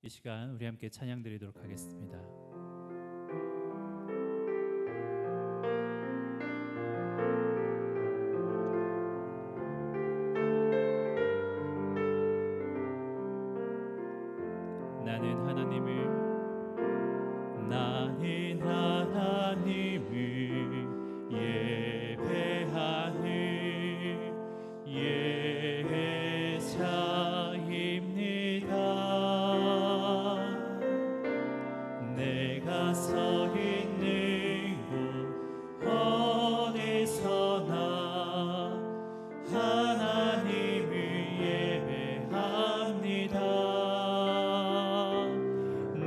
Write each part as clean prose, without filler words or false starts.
이 시간 우리 함께 찬양 드리도록 하겠습니다. 나는 하나님을 예배하는 예배자입니다. 내가 서 있는 곳 어디서나 하나님을 예배합니다.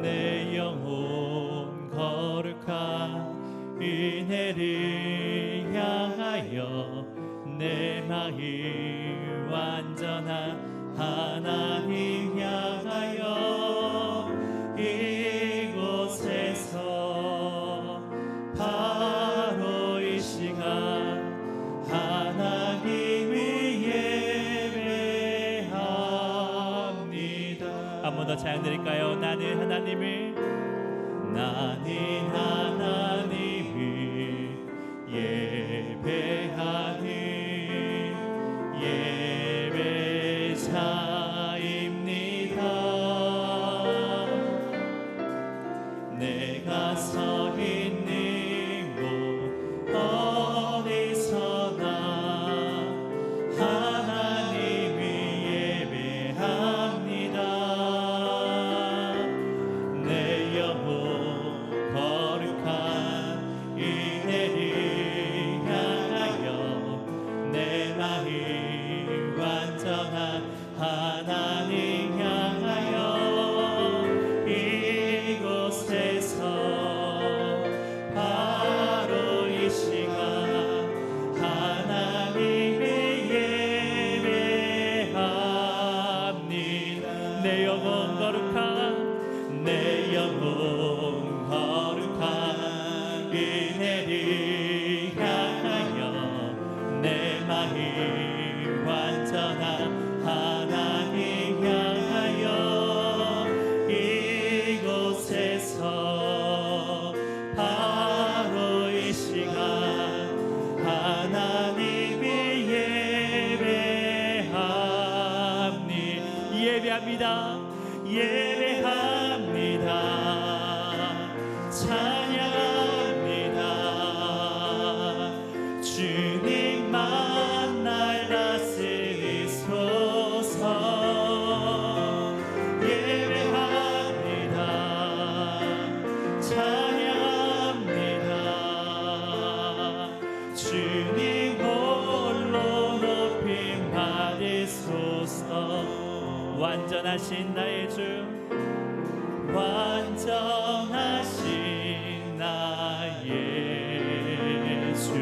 내 영혼 거룩한 은혜를 향하여 내 마음 완전한 하나님 향하여 이곳에서 바로 이 시간 하나님을 예배합니다. 한 번 더 찬양 드릴까요? 나는 하나님을 예배하는 예배자입니다. 내가 서 있는 곳 어디서나 하나님을 예배합니다. 내 영혼 거룩한 은혜를 향하여 내 마음 완전한 하나님 향하여 이곳에서 바로 이 시간 하나님을 예배합니다. 내 영혼 거룩한 은혜를 향하여 내 마음 완전한 하나님 향하여 이곳에서 바로 이 시간 하나님을 예배합니다. 찬양합니다. 주님만 날 다스리소서. 예배합니다. 찬양합니다. 주님 홀로 높임 받으소서. 완전하신 나의 주, 완전하신 나의 주,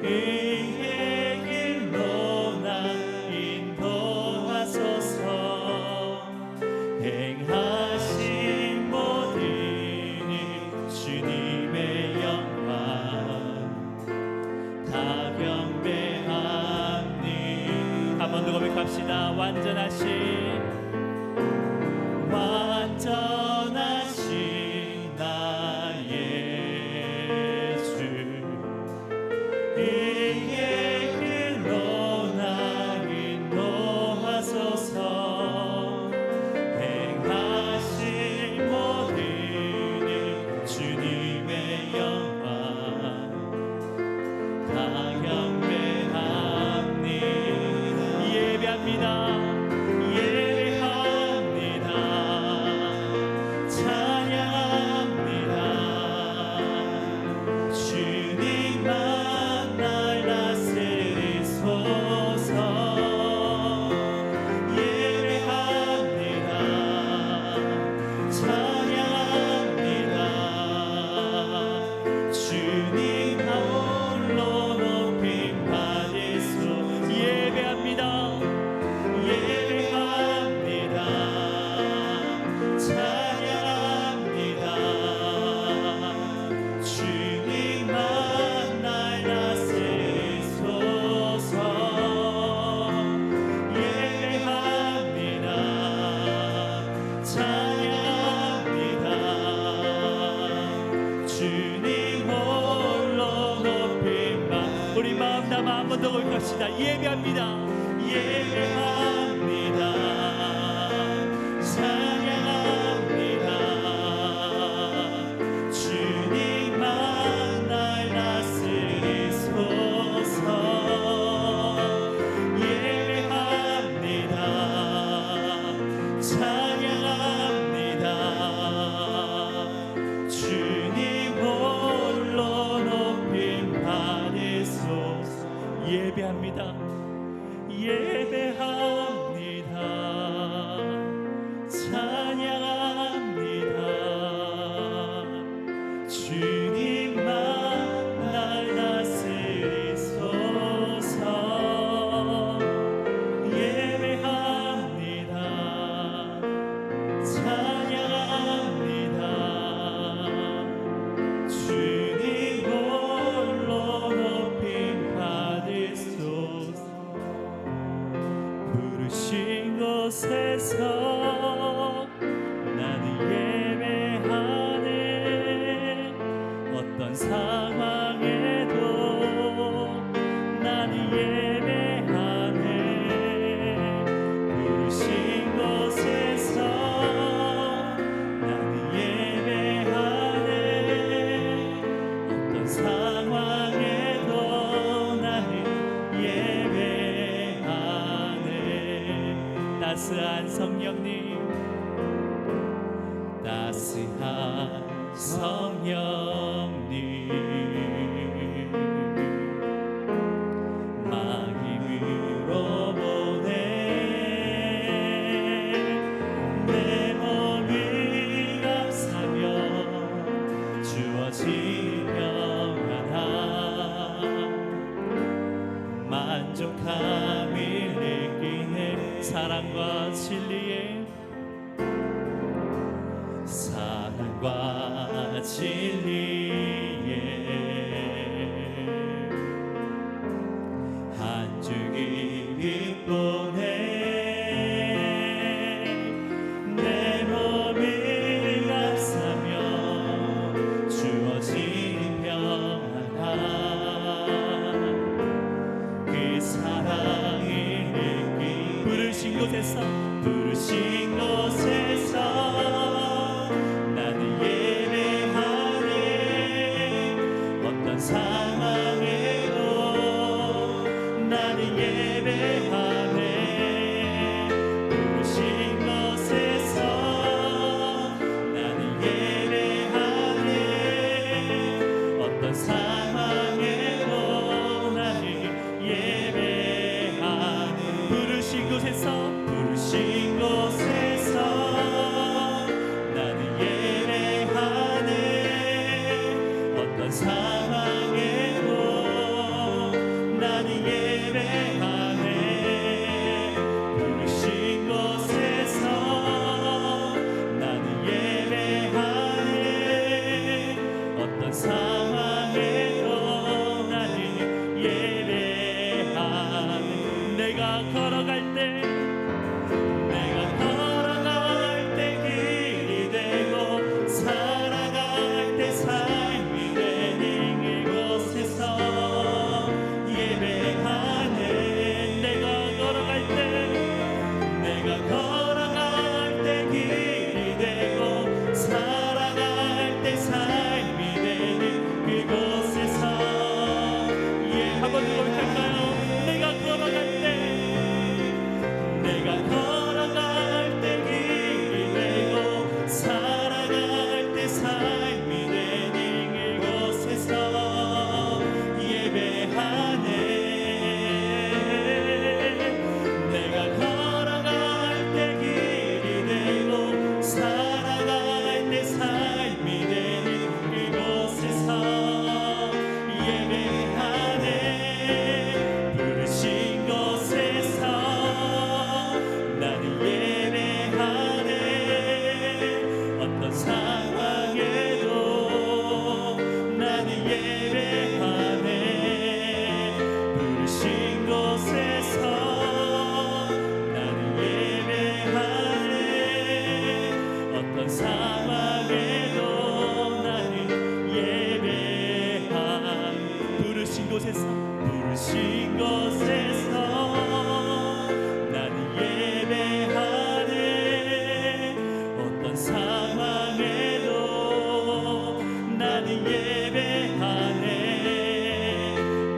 의의 길로 나 인도하소서. 행하신 모든 일 주님의 영광 다 경배하니. 한 번 더 고백합시다. 완전하신 나의 주, 의의 길로 나 인도하소서. 행하신 모든 일 주님의 영광 다 경배합니다. 예배합니다. 번 더 고백합시다. 예배합니다. 예배합니다. 찬양합니다. 주님만 날 다스리소서. 예배합니다. 찬양합니다. 주님 홀로 높임 받으소서. 예배합니다. 예배합니다. 찬양합니다. 주님만 날 다스리소서. 예배합니다. 찬양합니다. 주님 홀로 높임 받으소서. 부르신 곳에서 나는 예배하네. 어떤 상황에도 나는 예배하네. 부르신 곳에서 나는 예배하네. 어떤 상황에도 나는 예배하네. 따스한 성령님, 따스한 성령님, 마음으로 보내. 내 몸이 감사며 주어진 평안함, 만족함을 느끼네. 사랑과 진리에, 사랑과 진리에 한 줄기 빛 보내. 내 몸이 감사며 주어진 평안함, 그 사랑을 느끼. 부르신 곳에서, 부르신 곳에서 나는 예배하네. 어떤 상황에도 나는 예배하네. 부르신 곳에서 나는 예배하네. 어떤 상황에도 나는 예배하네. 부르신 곳에서, 부르신 곳에서 나는 예배하네. 어떤 상황에도 나는 예배하네. 부르신 곳에서 나는 예배하네. 어떤 상황에도 나는 예배하네. 내가 걸어갈 때, 내가 걸어갈 때 길이 되고 살아갈 때 삶이 되는 이곳에서 예배하네. 내가 걸어갈 때, 내가 걸어갈 때 길이 되고 살아갈 때 삶이 되는 그곳에서 한번 고백할까요? 내가 걸어갈 때, 곳에서 나는 예배하네. 어떤 상황에도 나는 예배하네.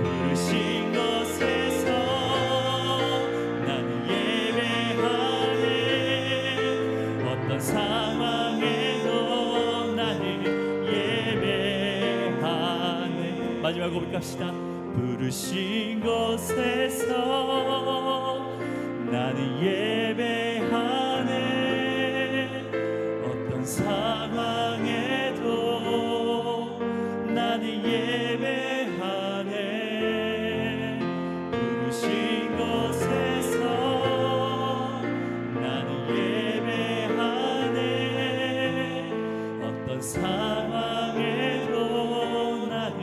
부르신 곳에서 나는 예배하네. 어떤 상황에도 나는 예배하네. 마지막 고백합시다. 부르신 곳에서 나는 예배하네. 어떤 상황에도 나는 예배하네. 부르신 곳에서 나는 예배하네. 어떤 상황에도 나는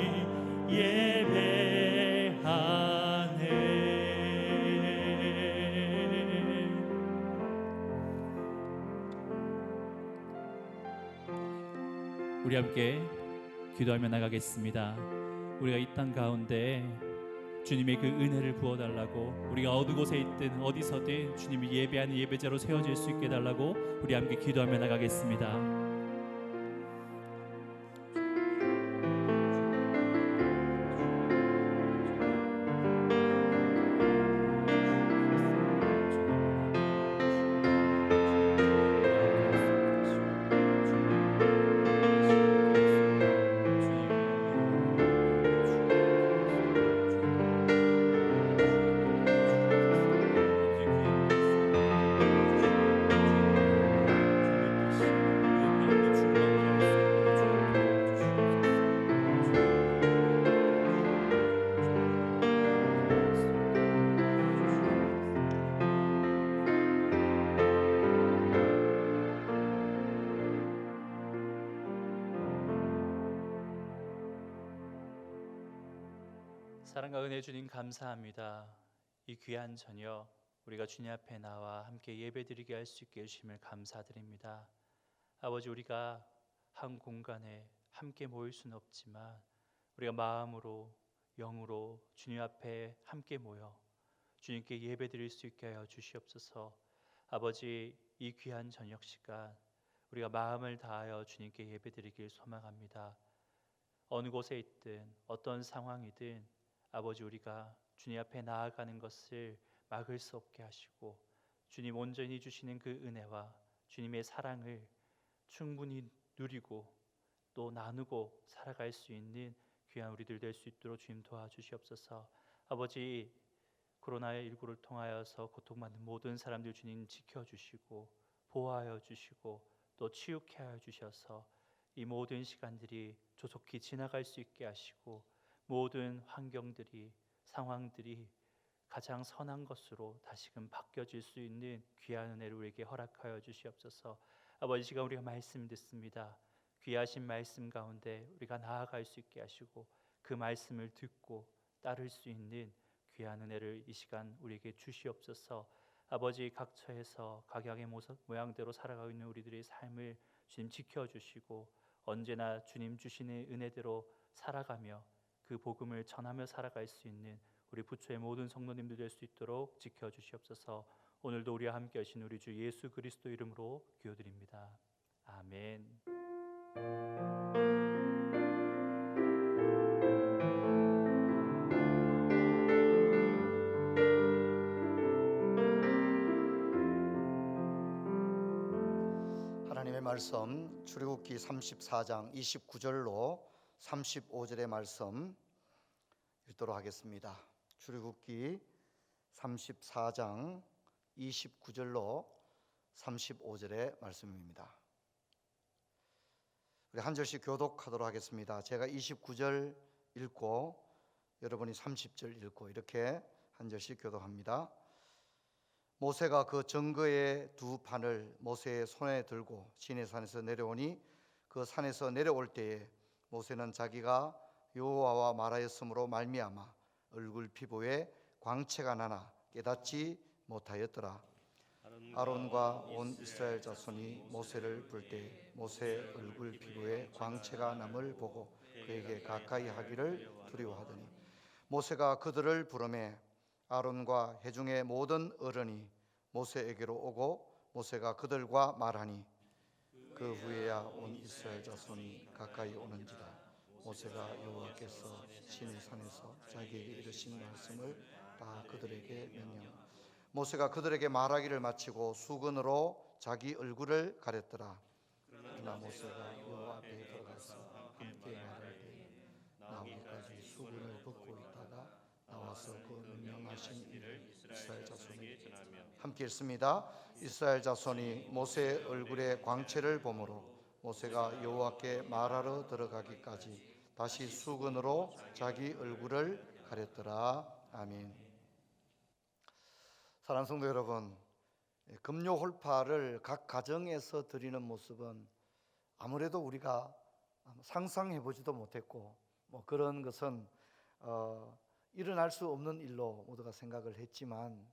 예배하네. 우리 함께 기도하며 나가겠습니다. 우리가 이 땅 가운데 주님의 그 은혜를 부어달라고, 우리가 어느 곳에 있든 어디서든 주님이 예배하는 예배자로 세워질 수 있게 해달라고 우리 함께 기도하며 나가겠습니다. 사랑과 은혜 주님 감사합니다. 이 귀한 저녁 우리가 주님 앞에 나와 함께 예배드리게 할 수 있게 해주심을 감사드립니다. 아버지, 우리가 한 공간에 함께 모일 수는 없지만 우리가 마음으로 영으로 주님 앞에 함께 모여 주님께 예배드릴 수 있게 하여 주시옵소서. 아버지, 이 귀한 저녁 시간 우리가 마음을 다하여 주님께 예배드리길 소망합니다. 어느 곳에 있든 어떤 상황이든 아버지, 우리가 주님 앞에 나아가는 것을 막을 수 없게 하시고 주님 온전히 주시는 그 은혜와 주님의 사랑을 충분히 누리고 또 나누고 살아갈 수 있는 귀한 우리들 될 수 있도록 주님 도와주시옵소서. 아버지, 코로나19를 통하여서 고통받는 모든 사람들 주님 지켜주시고 보호하여 주시고 또 치유케 하여 주셔서 이 모든 시간들이 조속히 지나갈 수 있게 하시고 모든 환경들이 상황들이 가장 선한 것으로 다시금 바뀌어질 수 있는 귀한 은혜를 우리에게 허락하여 주시옵소서. 아버지, 시간 우리가 말씀 듣습니다. 귀하신 말씀 가운데 우리가 나아갈 수 있게 하시고 그 말씀을 듣고 따를 수 있는 귀한 은혜를 이 시간 우리에게 주시옵소서. 아버지, 각처에서 각양의 모양대로 살아가고 있는 우리들의 삶을 주님 지켜주시고 언제나 주님 주시는 은혜대로 살아가며 그 복음을 전하며 살아갈 수 있는 우리 부초의 모든 성도님들 될 수 있도록 지켜주시옵소서. 오늘도 우리와 함께 하신 우리 주 예수 그리스도 이름으로 기도드립니다. 아멘. 하나님의 말씀 출애굽기 34장 29절로 35절의 말씀 읽도록 하겠습니다. 출애굽기 34장 29절로 35절의 말씀입니다. 우리 한 절씩 교독하도록 하겠습니다. 제가 29절 읽고 여러분이 30절 읽고 이렇게 한 절씩 교독합니다. 모세가 그 증거의 두 판을 모세의 손에 들고 시내산에서 내려오니 그 산에서 내려올 때에 모세는 자기가 여호와와 말하였으므로 말미암아 얼굴 피부에 광채가 나나 깨닫지 못하였더라. 아론과 온 이스라엘 자손이 모세를 볼 때 모세 얼굴 피부에 광채가 남을 보고 그에게 가까이 하기를 두려워하더니 모세가 그들을 부르매 아론과 회중의 모든 어른이 모세에게로 오고 모세가 그들과 말하니 그 후에야 온 이스라엘 자손이 가까이 오는지라. 모세가 여호와께서 시내 산에서 자기에게 이르신 말씀을 다 그들에게 명령. 모세가 그들에게 말하기를 마치고 수건으로 자기 얼굴을 가렸더라. 그러나 모세가 여호와 앞에 들어가서 함께 말할 때에 나무까지 수건을 벗고 있다가 나와서 그 명령하신 일을 이스라엘 자손에게 전하며 함께 읽습니다. 이스라엘 자손이 모세의 얼굴에 광채를 보므로 모세가 여호와께 말하러 들어가기까지 다시 수건으로 자기 얼굴을 가렸더라. 아멘. 사랑하는 성도 여러분, 금요 홀파를 각 가정에서 드리는 모습은 아무래도 우리가 상상해보지도 못했고 그런 것은 일어날 수 없는 일로 모두가 생각을 했지만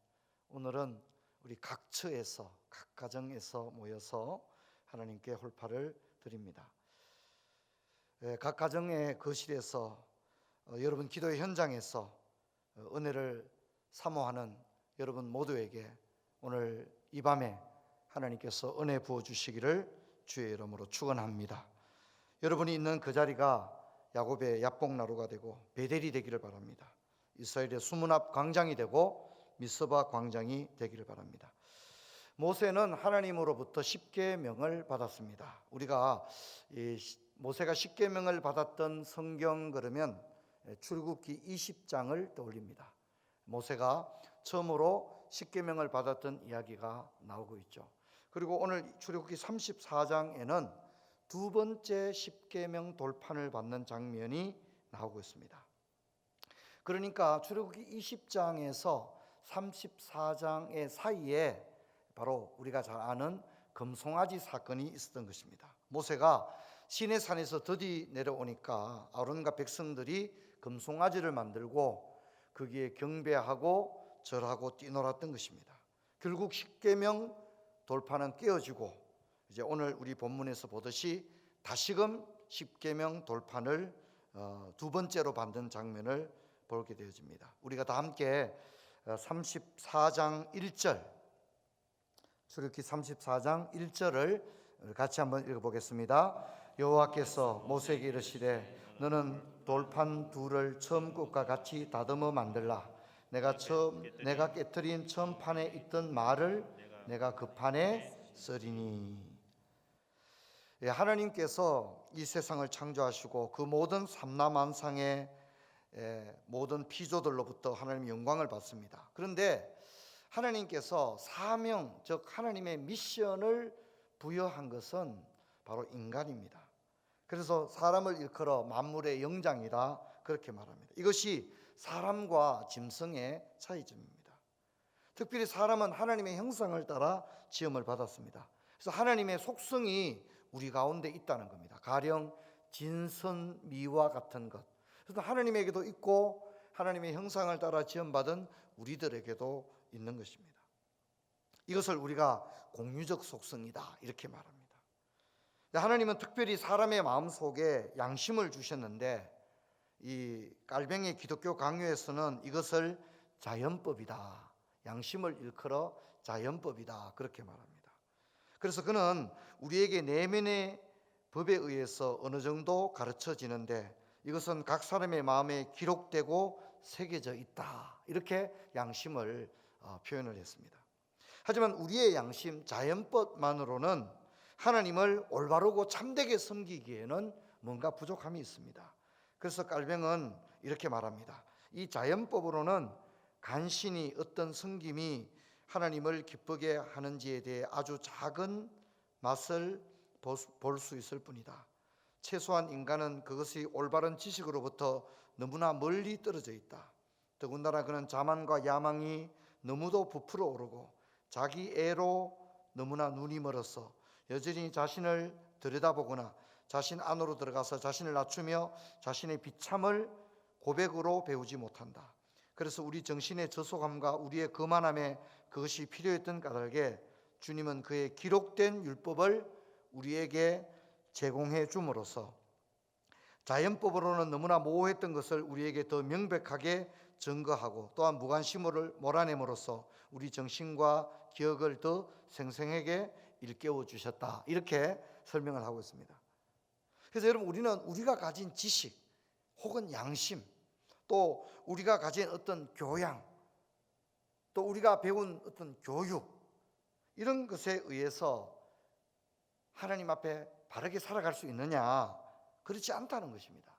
오늘은 우리 각 처에서 각 가정에서 모여서 하나님께 홀파를 드립니다. 각 가정의 거실에서 여러분 기도의 현장에서 은혜를 사모하는 여러분 모두에게 오늘 이 밤에 하나님께서 은혜 부어주시기를 주의 이름으로 축원합니다. 여러분이 있는 그 자리가 야곱의 야복나루가 되고 베델이 되기를 바랍니다. 이스라엘의 수문 앞 광장이 되고 미스바 광장이 되기를 바랍니다. 모세는 하나님으로부터 십계명을 받았습니다. 우리가 모세가 십계명을 받았던 성경 그러면 출애굽기 20장을 떠올립니다. 모세가 처음으로 십계명을 받았던 이야기가 나오고 있죠. 그리고 오늘 출애굽기 34장에는 두 번째 십계명 돌판을 받는 장면이 나오고 있습니다. 그러니까 출애굽기 20장에서 34장의 사이에 바로 우리가 잘 아는 금송아지 사건이 있었던 것입니다. 모세가 시내산에서 드디 내려오니까 아론과 백성들이 금송아지를 만들고 거기에 경배하고 절하고 뛰놀았던 것입니다. 결국 십계명 돌판은 깨어지고 이제 오늘 우리 본문에서 보듯이 다시금 십계명 돌판을 두 번째로 받는 장면을 보게 되어집니다. 우리가 다 함께 34장 1절 출애굽기 34장 1절을 같이 한번 읽어보겠습니다. 여호와께서 모세에게 이르시되 너는 돌판 둘을 처음 것과 같이 다듬어 만들라. 내가 깨뜨린 처음 판에 있던 말을 내가 그 판에 쓰리니. 하나님께서 이 세상을 창조하시고 그 모든 삼라만상의 모든 피조들로부터 하나님의 영광을 받습니다. 그런데 하나님께서 사명, 즉 하나님의 미션을 부여한 것은 바로 인간입니다. 그래서 사람을 일컬어 만물의 영장이다 그렇게 말합니다. 이것이 사람과 짐승의 차이점입니다. 특별히 사람은 하나님의 형상을 따라 지음을 받았습니다. 그래서 하나님의 속성이 우리 가운데 있다는 겁니다. 가령 진선미와 같은 것. 그래서 하나님에게도 있고 하나님의 형상을 따라 지음받은 우리들에게도 있는 것입니다. 이것을 우리가 공유적 속성이다 이렇게 말합니다. 하나님은 특별히 사람의 마음속에 양심을 주셨는데 이 깔뱅이 기독교 강요에서는 이것을 자연법이다, 양심을 일컬어 자연법이다 그렇게 말합니다. 그래서 그는 우리에게 내면의 법에 의해서 어느 정도 가르쳐지는데 이것은 각 사람의 마음에 기록되고 새겨져 있다 이렇게 양심을 표현을 했습니다. 하지만 우리의 양심, 자연법만으로는 하나님을 올바르고 참되게 섬기기에는 뭔가 부족함이 있습니다. 그래서 깔뱅은 이렇게 말합니다. 이 자연법으로는 간신히 어떤 섬김이 하나님을 기쁘게 하는지에 대해 아주 작은 맛을 볼 수 있을 뿐이다. 최소한 인간은 그것이 올바른 지식으로부터 너무나 멀리 떨어져 있다. 더군다나 그는 자만과 야망이 너무도 부풀어 오르고 자기 애로 너무나 눈이 멀어서 여전히 자신을 들여다보거나 자신 안으로 들어가서 자신을 낮추며 자신의 비참을 고백으로 배우지 못한다. 그래서 우리 정신의 저속함과 우리의 거만함에 그것이 필요했던 까닭에 주님은 그의 기록된 율법을 우리에게 제공해 줌으로써 자연법으로는 너무나 모호했던 것을 우리에게 더 명백하게 증거하고 또한 무관심을 몰아냄으로써 우리 정신과 기억을 더 생생하게 일깨워 주셨다. 이렇게 설명을 하고 있습니다. 그래서 여러분, 우리는 우리가 가진 지식 혹은 양심, 또 우리가 가진 어떤 교양, 또 우리가 배운 어떤 교육, 이런 것에 의해서 하나님 앞에 바르게 살아갈 수 있느냐? 그렇지 않다는 것입니다.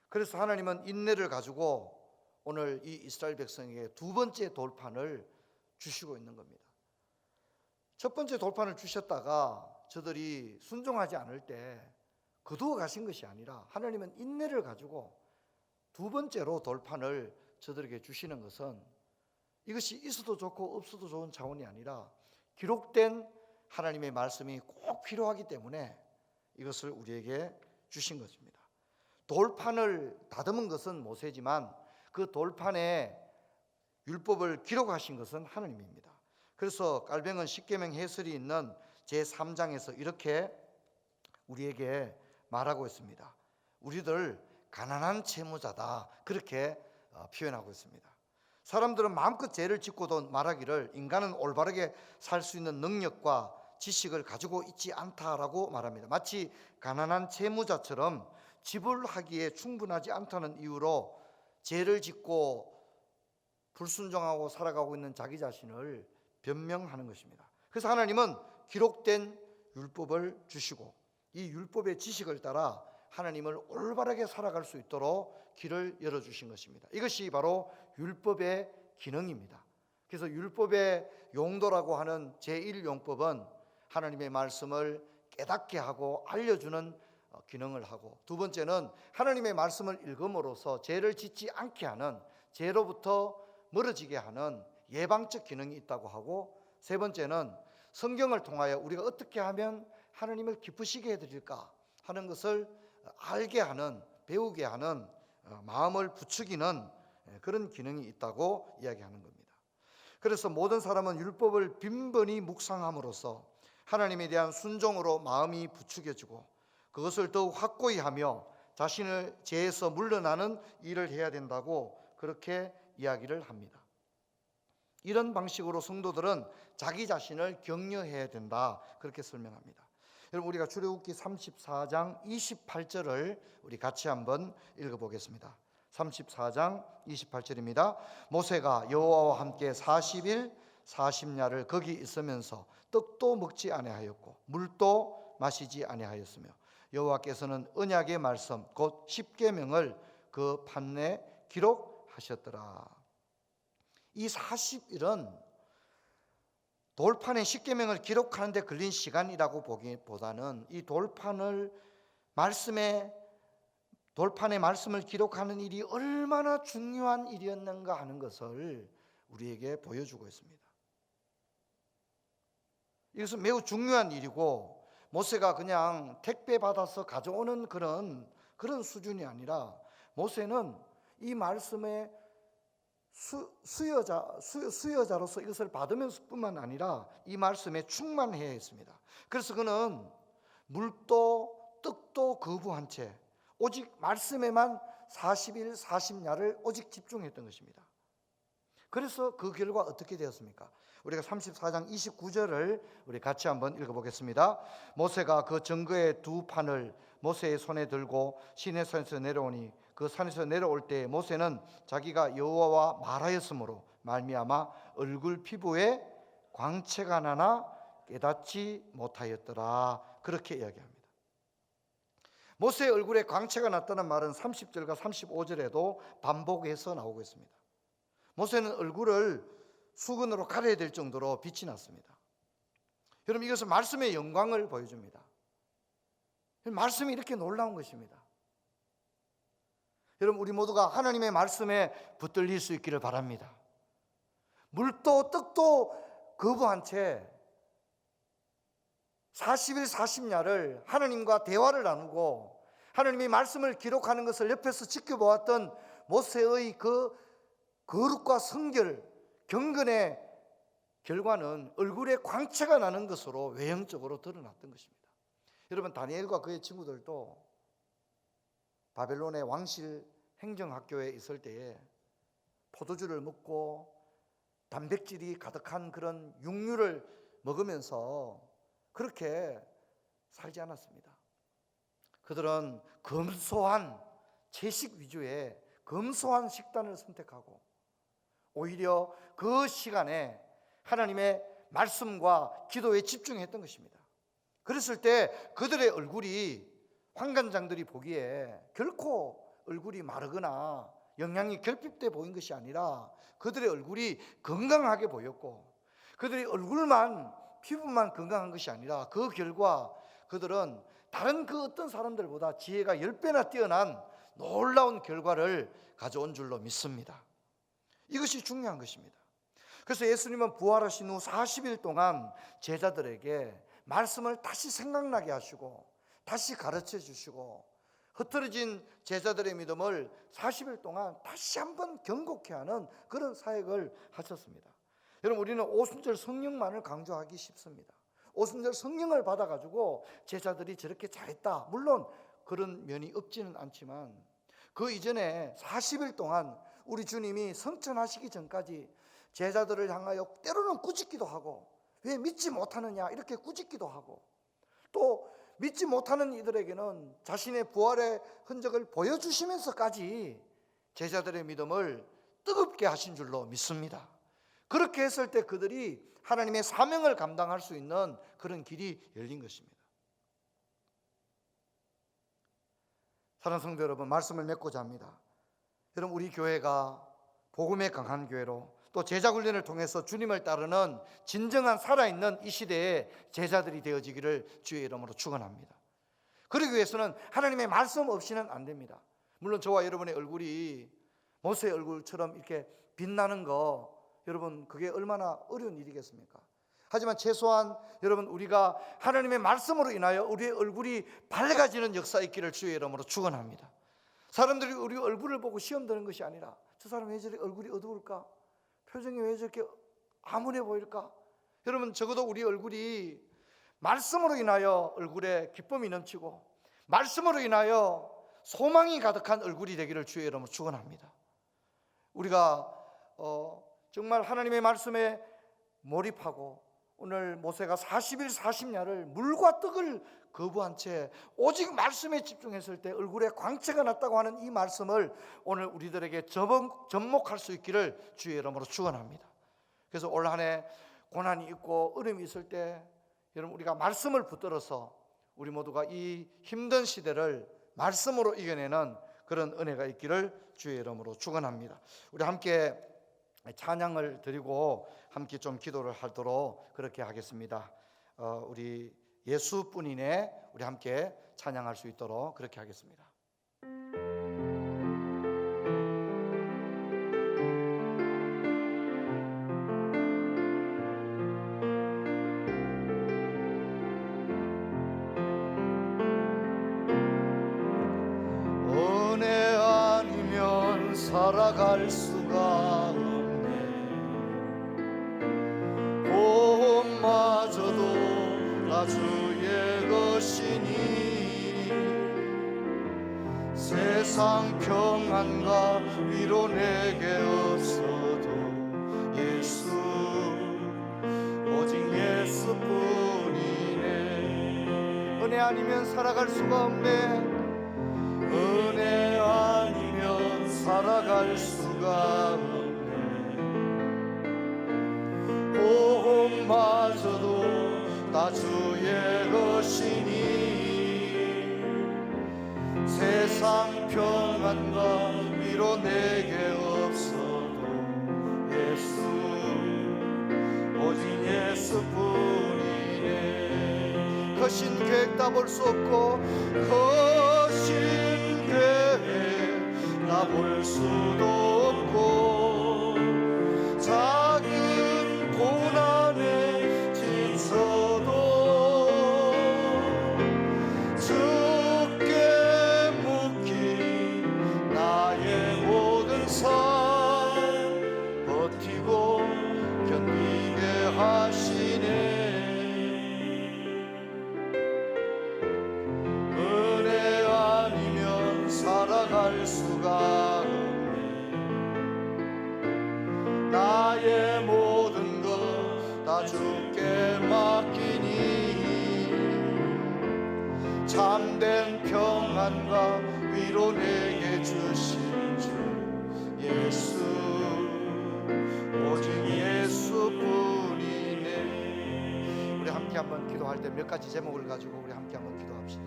그래서 하나님은 인내를 가지고 오늘 이 이스라엘 백성에게 두 번째 돌판을 주시고 있는 겁니다. 첫 번째 돌판을 주셨다가 저들이 순종하지 않을 때 거두어 가신 것이 아니라 하나님은 인내를 가지고 두 번째로 돌판을 저들에게 주시는 것은 이것이 있어도 좋고 없어도 좋은 차원이 아니라 기록된 하나님의 말씀이 꼭 필요하기 때문에 이것을 우리에게 주신 것입니다. 돌판을 다듬은 것은 모세지만 그 돌판에 율법을 기록하신 것은 하나님입니다. 그래서 깔병은 십계명 해설이 있는 제3장에서 이렇게 우리에게 말하고 있습니다. 우리들 가난한 채무자다, 그렇게 표현하고 있습니다. 사람들은 마음껏 죄를 짓고도 말하기를 인간은 올바르게 살 수 있는 능력과 지식을 가지고 있지 않다라고 말합니다. 마치 가난한 채무자처럼 지불하기에 충분하지 않다는 이유로 죄를 짓고 불순종하고 살아가고 있는 자기 자신을 변명하는 것입니다. 그래서 하나님은 기록된 율법을 주시고 이 율법의 지식을 따라 하나님을 올바르게 살아갈 수 있도록 길을 열어주신 것입니다. 이것이 바로 율법의 기능입니다. 그래서 율법의 용도라고 하는 제1용법은 하나님의 말씀을 깨닫게 하고 알려주는 기능을 하고, 두 번째는 하나님의 말씀을 읽음으로써 죄를 짓지 않게 하는, 죄로부터 멀어지게 하는 예방적 기능이 있다고 하고, 세 번째는 성경을 통하여 우리가 어떻게 하면 하나님을 기쁘시게 해드릴까 하는 것을 알게 하는, 배우게 하는, 마음을 부추기는 그런 기능이 있다고 이야기하는 겁니다. 그래서 모든 사람은 율법을 빈번히 묵상함으로써 하나님에 대한 순종으로 마음이 부추겨지고 그것을 더욱 확고히 하며 자신을 죄에서 물러나는 일을 해야 된다고 그렇게 이야기를 합니다. 이런 방식으로 성도들은 자기 자신을 격려해야 된다, 그렇게 설명합니다. 여러분, 우리가 출애굽기 34장 28절을 우리 같이 한번 읽어보겠습니다. 34장 28절입니다. 모세가 여호와와 함께 40일 40야를 거기 있으면서 떡도 먹지 아니하였고 물도 마시지 아니하였으며 여호와께서는 언약의 말씀 곧 십계명을 그 판에 기록하셨더라. 이 40일은 돌판에 십계명을 기록하는 데 걸린 시간이라고 보기보다는 이 돌판의 말씀을 기록하는 일이 얼마나 중요한 일이었는가 하는 것을 우리에게 보여주고 있습니다. 이것은 매우 중요한 일이고 모세가 그냥 택배 받아서 가져오는 그런 수준이 아니라 모세는 이 말씀의 수여자로서 이것을 받으면서 뿐만 아니라 이 말씀에 충만해야 했습니다. 그래서 그는 물도 떡도 거부한 채 오직 말씀에만 40일 40야를 오직 집중했던 것입니다. 그래서 그 결과 어떻게 되었습니까? 우리가 34장 29절을 우리 같이 한번 읽어보겠습니다. 모세가 그 증거의 두 판을 모세의 손에 들고 시내산에서 내려오니 그 산에서 내려올 때 모세는 자기가 여호와와 말하였으므로 말미암아 얼굴 피부에 광채가 나나 깨닫지 못하였더라, 그렇게 이야기합니다. 모세의 얼굴에 광채가 났다는 말은 30절과 35절에도 반복해서 나오고 있습니다. 모세는 얼굴을 수건으로 가려야 될 정도로 빛이 났습니다. 여러분, 이것은 말씀의 영광을 보여줍니다. 말씀이 이렇게 놀라운 것입니다. 여러분, 우리 모두가 하나님의 말씀에 붙들릴 수 있기를 바랍니다. 물도 떡도 거부한 채 40일 40야를 하나님과 대화를 나누고 하나님의 말씀을 기록하는 것을 옆에서 지켜보았던 모세의 그 거룩과 성결, 경건의 결과는 얼굴에 광채가 나는 것으로 외형적으로 드러났던 것입니다. 여러분, 다니엘과 그의 친구들도 바벨론의 왕실 행정학교에 있을 때에 포도주를 먹고 단백질이 가득한 그런 육류를 먹으면서 그렇게 살지 않았습니다. 그들은 검소한 채식 위주의 검소한 식단을 선택하고 오히려 그 시간에 하나님의 말씀과 기도에 집중했던 것입니다. 그랬을 때 그들의 얼굴이 환관장들이 보기에 결코 얼굴이 마르거나 영양이 결핍돼 보인 것이 아니라 그들의 얼굴이 건강하게 보였고, 그들의 얼굴만 피부만 건강한 것이 아니라 그 결과 그들은 다른 그 어떤 사람들보다 지혜가 10배나 뛰어난 놀라운 결과를 가져온 줄로 믿습니다. 이것이 중요한 것입니다. 그래서 예수님은 부활하신 후 40일 동안 제자들에게 말씀을 다시 생각나게 하시고 다시 가르쳐 주시고 흐트러진 제자들의 믿음을 40일 동안 다시 한번 경고케 하는 그런 사역을 하셨습니다. 여러분, 우리는 오순절 성령만을 강조하기 쉽습니다. 오순절 성령을 받아가지고 제자들이 저렇게 잘했다, 물론 그런 면이 없지는 않지만 그 이전에 40일 동안 우리 주님이 성천하시기 전까지 제자들을 향하여 때로는 꾸짖기도 하고, 왜 믿지 못하느냐 이렇게 꾸짖기도 하고, 또 믿지 못하는 이들에게는 자신의 부활의 흔적을 보여주시면서까지 제자들의 믿음을 뜨겁게 하신 줄로 믿습니다. 그렇게 했을 때 그들이 하나님의 사명을 감당할 수 있는 그런 길이 열린 것입니다. 사랑하는 성도 여러분, 말씀을 맺고자 합니다. 여러분, 우리 교회가 복음에 강한 교회로 또 제자 훈련을 통해서 주님을 따르는 진정한 살아있는 이 시대의 제자들이 되어지기를 주의 이름으로 축원합니다. 그러기 위해서는 하나님의 말씀 없이는 안 됩니다. 물론 저와 여러분의 얼굴이 모세의 얼굴처럼 이렇게 빛나는 거, 여러분 그게 얼마나 어려운 일이겠습니까? 하지만 최소한 여러분, 우리가 하나님의 말씀으로 인하여 우리의 얼굴이 밝아지는 역사 있기를 주의 이름으로 축원합니다. 사람들이 우리 얼굴을 보고 시험 드는 것이 아니라 저 사람 왜 저렇게 얼굴이 어두울까? 표정이 왜 저렇게 암울해 보일까? 여러분, 적어도 우리 얼굴이 말씀으로 인하여 얼굴에 기쁨이 넘치고 말씀으로 인하여 소망이 가득한 얼굴이 되기를 주의 이름으로 축원합니다. 우리가 정말 하나님의 말씀에 몰입하고 오늘 모세가 40일 40야를 물과 떡을 거부한 채 오직 말씀에 집중했을 때 얼굴에 광채가 났다고 하는 이 말씀을 오늘 우리들에게 접목할 수 있기를 주의 이름으로 축원합니다. 그래서 올 한 해 고난이 있고 어려움이 있을 때 여러분, 우리가 말씀을 붙들어서 우리 모두가 이 힘든 시대를 말씀으로 이겨내는 그런 은혜가 있기를 주의 이름으로 축원합니다. 우리 함께 찬양을 드리고 함께 좀 기도를 하도록 그렇게 하겠습니다. 우리 예수뿐이네, 우리 함께 찬양할 수 있도록 그렇게 하겠습니다. 은혜 아니면 살아갈 수가 없네. 보험마저도 나 주의 것이니 세상 평안과 위로 내게 없어도 예수, 오직 예수뿐이네. 은혜 아니면 살아갈 수가 없네. 은혜 아니면 살아갈 수가 없네. 보험마저도 나 주의 것이니 세상 평안과 위로 내게 없어도 예수, 오직 예수뿐이네. 거신 계획 다 볼 수 없고 거신 계획 다 볼 수도 없고 작은 고난에 지쳐도 주께 묻기 나의 모든 삶 버티고 견디게 하시네. 은혜 아니면 살아갈 수가 없네. 나의 모든 것 다 주께 맡기니 참된 평안과 위로 내게 주신 주 예수 오직 예수뿐이네. 우리 함께 한번 기도할 때 몇 가지 제목을 가지고 우리 함께 한번 기도합시다.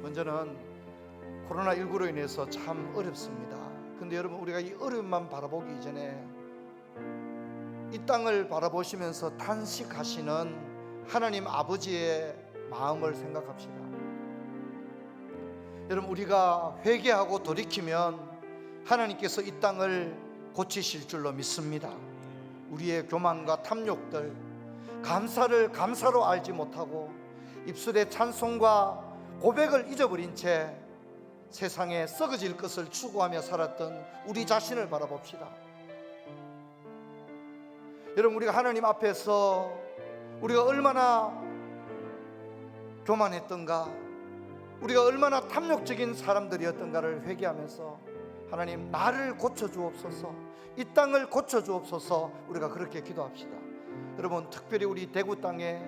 먼저는 코로나19로 인해서 참 어렵습니다. 근데 여러분, 우리가 이 어려움만 바라보기 이전에 이 땅을 바라보시면서 탄식하시는 하나님 아버지의 마음을 생각합시다. 여러분, 우리가 회개하고 돌이키면 하나님께서 이 땅을 고치실 줄로 믿습니다. 우리의 교만과 탐욕들, 감사를 감사로 알지 못하고 입술의 찬송과 고백을 잊어버린 채 세상에 썩어질 것을 추구하며 살았던 우리 자신을 바라봅시다. 여러분, 우리가 하나님 앞에서 우리가 얼마나 교만했던가, 우리가 얼마나 탐욕적인 사람들이었던가를 회개하면서 하나님, 나를 고쳐주옵소서, 이 땅을 고쳐주옵소서, 우리가 그렇게 기도합시다. 여러분, 특별히 우리 대구 땅에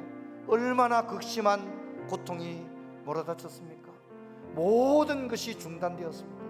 얼마나 극심한 고통이 몰아닥쳤습니까? 모든 것이 중단되었습니다.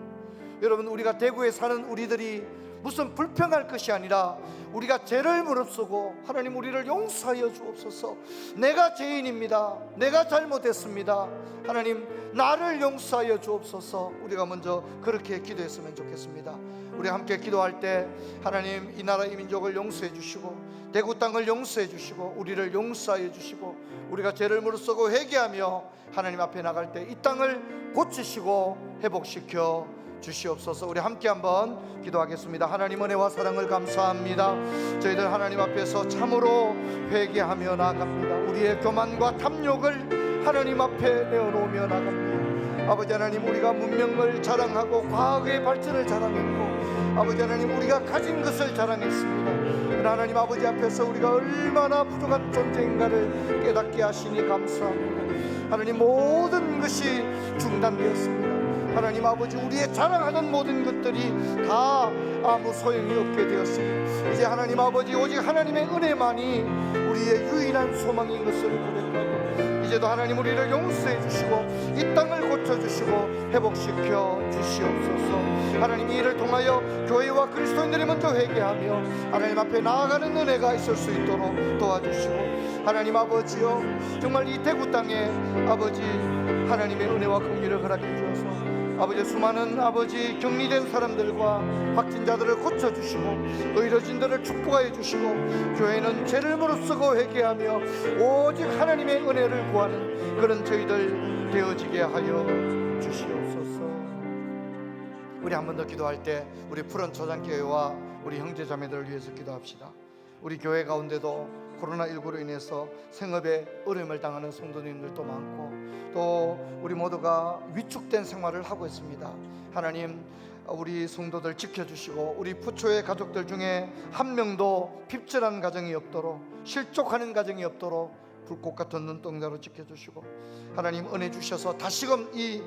여러분, 우리가 대구에 사는 우리들이 무슨 불평할 것이 아니라 우리가 죄를 무릅쓰고 하나님, 우리를 용서하여 주옵소서, 내가 죄인입니다, 내가 잘못했습니다, 하나님 나를 용서하여 주옵소서, 우리가 먼저 그렇게 기도했으면 좋겠습니다. 우리 함께 기도할 때 하나님, 이 나라 이 민족을 용서해 주시고 대구 땅을 용서해 주시고 우리를 용서하여 주시고 우리가 죄를 무릅쓰고 회개하며 하나님 앞에 나갈 때 이 땅을 고치시고 회복시켜 주시옵소서. 우리 함께 한번 기도하겠습니다. 하나님, 은혜와 사랑을 감사합니다. 저희들 하나님 앞에서 참으로 회개하며 나갑니다. 우리의 교만과 탐욕을 하나님 앞에 내어놓으며 나갑니다. 아버지 하나님, 우리가 문명을 자랑하고 과학의 발전을 자랑했고 아버지 하나님, 우리가 가진 것을 자랑했습니다. 그러나 하나님 아버지 앞에서 우리가 얼마나 부족한 존재인가를 깨닫게 하시니 감사합니다. 하나님, 모든 것이 중단되었습니다. 하나님 아버지, 우리의 자랑하던 모든 것들이 다 아무 소용이 없게 되었습니다. 이제 하나님 아버지, 오직 하나님의 은혜만이 우리의 유일한 소망인 것을 고백하고 이제도 하나님, 우리를 용서해 주시고 이 땅을 고쳐주시고 회복시켜 주시옵소서. 하나님, 이 일을 통하여 교회와 그리스도인들이 먼저 회개하며 하나님 앞에 나아가는 은혜가 있을 수 있도록 도와주시고 하나님 아버지요, 정말 이 대구 땅에 아버지 하나님의 은혜와 긍휼을 허락해 주어서 아버지, 수많은 아버지 격리된 사람들과 확진자들을 고쳐주시고 의료진들을 축복하여 주시고 교회는 죄를 무릅쓰고 회개하며 오직 하나님의 은혜를 구하는 그런 저희들 되어지게 하여 주시옵소서. 우리 한 번 더 기도할 때 우리 푸른 초장교회와 우리 형제자매들을 위해서 기도합시다. 우리 교회 가운데도 코로나19로 인해서 생업에 어려움을 당하는 성도님들도 많고 또 우리 모두가 위축된 생활을 하고 있습니다. 하나님, 우리 성도들 지켜주시고 우리 부초의 가족들 중에 한 명도 핍절한 가정이 없도록, 실족하는 가정이 없도록 불꽃 같은 눈동자로 지켜주시고 하나님, 은혜 주셔서 다시금 이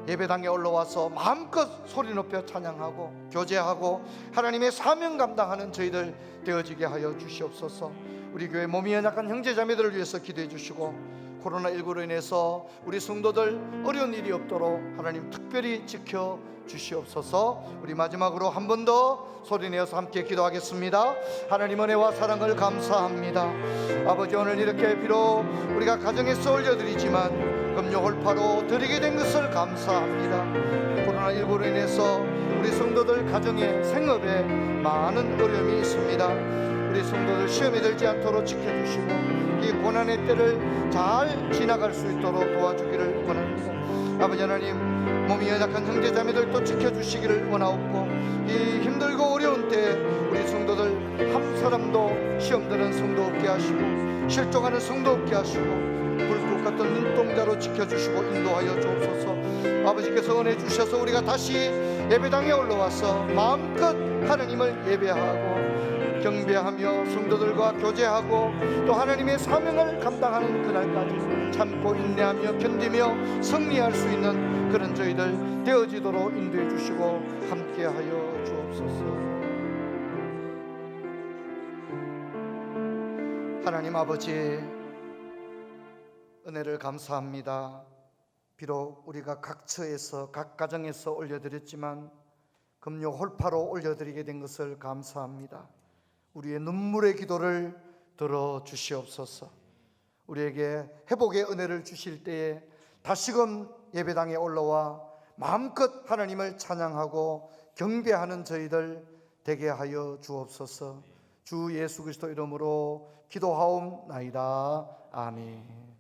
예배당에 올라와서 마음껏 소리 높여 찬양하고 교제하고 하나님의 사명 감당하는 저희들 되어지게 하여 주시옵소서. 우리 교회 몸이 연약한 형제자매들을 위해서 기도해 주시고 코로나19로 인해서 우리 성도들 어려운 일이 없도록 하나님 특별히 지켜 주시옵소서. 우리 마지막으로 한 번 더 소리내어서 함께 기도하겠습니다. 하나님, 은혜와 사랑을 감사합니다. 아버지, 오늘 이렇게 비록 우리가 가정에서 올려드리지만 금요홀파로 드리게 된 것을 감사합니다. 코로나19로 인해서 우리 성도들 가정에 생업에 많은 어려움이 있습니다. 우리 성도들 시험에 들지 않도록 지켜주시고 이 고난의 때를 잘 지나갈 수 있도록 도와주기를 원합니다. 아버지 하나님, 몸이 연약한 형제자매들도 지켜주시기를 원하옵고 이 힘들고 어려운 때 우리 성도들 한 사람도 시험 드는 성도 없게 하시고 실족하는 성도 없게 하시고 불꽃 같은 눈동자로 지켜주시고 인도하여 주옵소서. 아버지께서 은혜 주셔서 우리가 다시 예배당에 올라와서 마음껏 하나님을 예배하고 경배하며 성도들과 교제하고 또 하나님의 사명을 감당하는 그날까지 참고 인내하며 견디며 승리할 수 있는 그런 저희들 되어지도록 인도해 주시고 함께하여 주옵소서. 하나님 아버지, 은혜를 감사합니다. 비록 우리가 각 처에서 각 가정에서 올려드렸지만 금요 홀파로 올려드리게 된 것을 감사합니다. 우리의 눈물의 기도를 들어주시옵소서. 우리에게 회복의 은혜를 주실 때에 다시금 예배당에 올라와 마음껏 하나님을 찬양하고 경배하는 저희들 되게 하여 주옵소서. 주 예수 그리스도 이름으로 기도하옵나이다. 아멘.